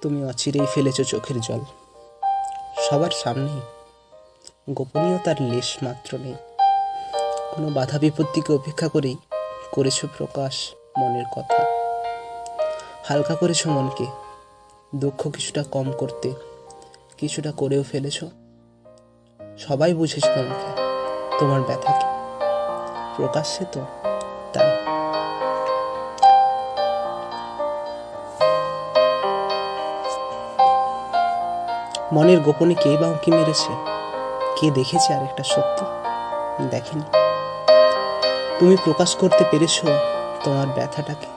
তুমি অচিরেই ফেলেছ চোখের জল সবার সামনেই। গোপনীয়তার লেশ মাত্র নেই। কোনো বাধা বিপত্তিকে উপেক্ষা করেই করেছ প্রকাশ মনের কথা। হালকা করেছ মনকে, দুঃখ কিছুটা কম করতে কিছুটা করেও ফেলেছ। সবাই বুঝেছ তোমাকে, তোমার ব্যথাকে, প্রকাশ্যে তো তাই। মনের গোপনে কে বা উঁকি মেরেছে? কে দেখেছে আরেকটা সত্যি? দেখেনি। তুমি প্রকাশ করতে পেরেছো তোমার ব্যথাটাকে।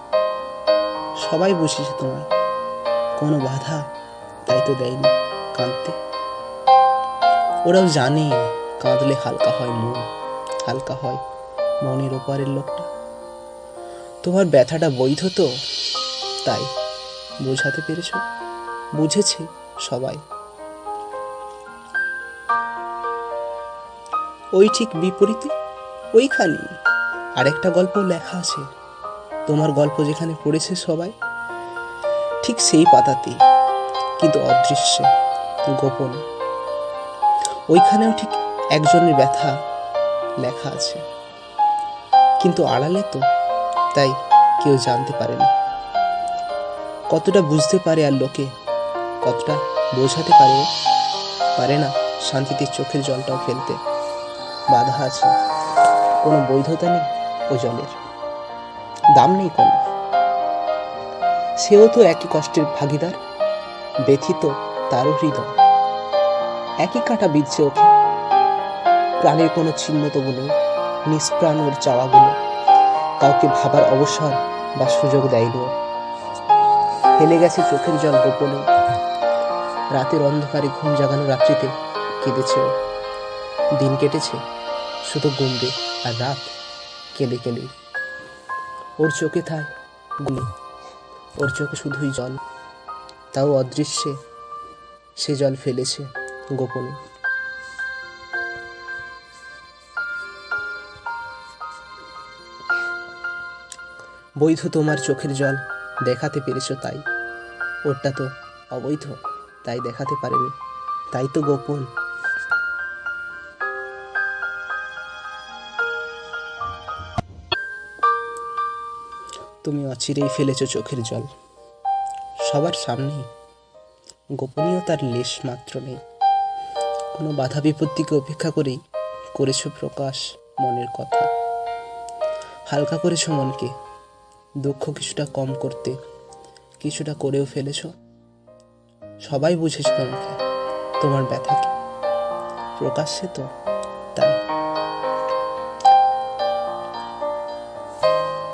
সবাই বুঝেছে তোমায়, কোনো বাধা তাই তো দেয়নি কাঁদতে। ওরাও জানে কাঁদলে হালকা হয় মন, হালকা হয় মনের ওপারের লোকটা। তোমার ব্যথাটা বৈধ তো, তাই বোঝাতে পেরেছো। বুঝেছে সবাই। ওই ঠিক বিপরীতে ওইখানে আরেকটা গল্প লেখা আছে। তোমার গল্প যেখানে পড়েছে সবাই, ঠিক সেই পাতাতে, কিন্তু অদৃশ্যে, গোপনে। ওইখানেও ঠিক একজনের ব্যথা লেখা আছে, কিন্তু আড়ালে তো, তাই কেউ জানতে পারে না। কতটা বুঝতে পারে আর লোকে, কতটা বোঝাতে পারে না শান্তিতে চোখের জলটাও ফেলতে। বাধা আছে, কোনো বৈধতা নেই ও জলের, দাম নেই কোনো। সেও তো একই কষ্টের ভাগিদার, ব্যথিত তারও হৃদয়। একই কাঁটা বিঁধছে ওকে, প্রাণের কোনো চিহ্ন তবু নেই। নিষ্প্রাণ ওর চাওয়াগুলো, কাউকে ভাবার অবসর বা সুযোগ দেয়নি ও। ফেলে গেছে চোখের জল গোপনে, রাতের অন্ধকারে ঘুম জাগানো রাত্রিতে কেঁদেছে ও। দিন কেটেছে শুধু গুমবে, আর রাত কেঁদে কেঁদে। ওর চোখে থায় গুলি, ওর চোখে শুধুই জল, তাও অদৃশ্যে সে জল ফেলেছে গোপনে। বৈধ তোমার চোখের জল দেখাতে পেরেছো তাই। ওরটা তো অবৈধ, তাই দেখাতে পারেনি, তাই তো গোপন। তুমি অচিরেই ফেলেছ চোখের জল সবার সামনেই। গোপনীয়তার লেশ মাত্র নেই। কোনো বাধা বিপত্তিকে উপেক্ষা করেই করেছ প্রকাশ মনের কথা। হালকা করেছ মনকে, দুঃখ কিছুটা কম করতে কিছুটা করেও ফেলেছ। সবাই বুঝেছ তোমাকে, তোমার ব্যথাকে, প্রকাশ্যে তো